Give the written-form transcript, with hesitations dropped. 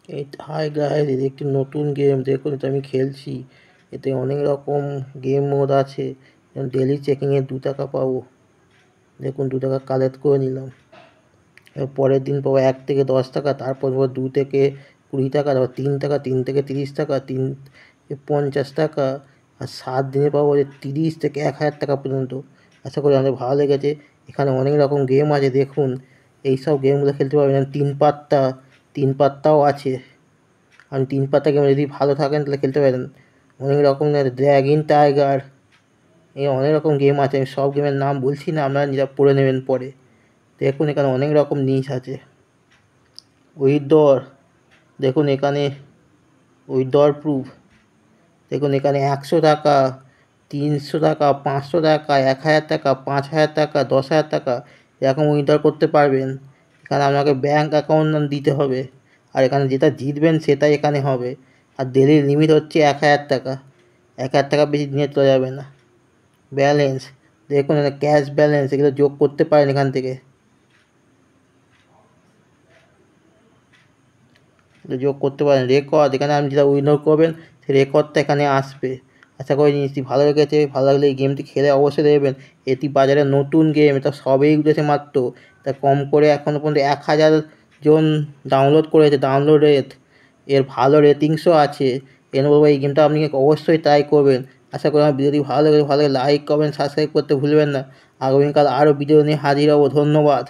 এই hi guys, এটা একটি নতুন গেম। দেখুন এটা আমি খেলছি। এতে অনেক রকম গেম মোড আছে। ডেলি চেকিংয়ে 2 টাকা পাবো। দেখুন 2 টাকা কালেক্ট করে নিলাম। পরের দিন পাবো 1 থেকে 10 টাকা, তারপর পাবো 2 থেকে 20 টাকা, তারপর 3 টাকা, 3 থেকে 30 টাকা, 3 থেকে 50 টাকা, আর 7 দিনে পাবো যে 30 থেকে 1000 টাকা পর্যন্ত। আশা করি আমাদের ভালো লেগেছে। এখানে অনেক রকম গেম আছে দেখুন। এইসব গেমগুলো খেলতে পারবেন। 3 পাত্তা, 3 পাত্তাও আছে। আপনি 3 পাতা গেম যদি ভালো থাকেন তাহলে খেলতে পারেন। অনেক রকম ড্র্যাগন টাইগার, এই অনেক রকম গেম আছে। আমি সব গেমের নাম বলছি না, আপনারা নিজেরা পড়ে নেবেন পরে। দেখুন এখানে অনেক রকম জিনিস আছে। উইথড্রর, দেখুন এখানে উইথড্রর প্রুফ। দেখুন এখানে 100 টাকা, 300 টাকা, 500 টাকা, 1000 টাকা, 5000 টাকা, 10,000 টাকা এরকম উইথড্র করতে পারবেন। এখানে আপনাকে ব্যাঙ্ক অ্যাকাউন্ট দিতে হবে, আর এখানে যেটা জিতবেন সেটাই এখানে হবে। আর ডেলি লিমিট হচ্ছে 1000 টাকা। 1000 টাকা বেশি নিয়ে চলে যাবে না। ব্যালেন্স, দেখুন এখানে ক্যাশ ব্যালেন্স, এগুলো যোগ করতে পারেন এখান থেকে। যোগ করতে পারেন। রেকর্ড, এখানে আপনি যেটা উইথড্র করবেন সেই রেকর্ডটা এখানে আসবে। আশা করি জিনিসটি ভালো লেগেছে। ভালো লাগলে এই গেমটি খেলে অবশ্যই দেখবেন। এটি বাজারে নতুন গেম, এটা সবেই উঠেছে মাত্র। তা কম করে এখনও পর্যন্ত 1000 জন ডাউনলোড করেছে। ডাউনলোড রেট, এর ভালো রেটিংসও আছে। এর বলবো এই গেমটা আপনি অবশ্যই ট্রাই করবেন। আশা করি আমার ভিডিওটি ভালো লাগে লাইক কমেন্ট সাবস্ক্রাইব করতে ভুলবেন না। আগামীকাল আরও ভিডিও নিয়ে হাজির হব। ধন্যবাদ।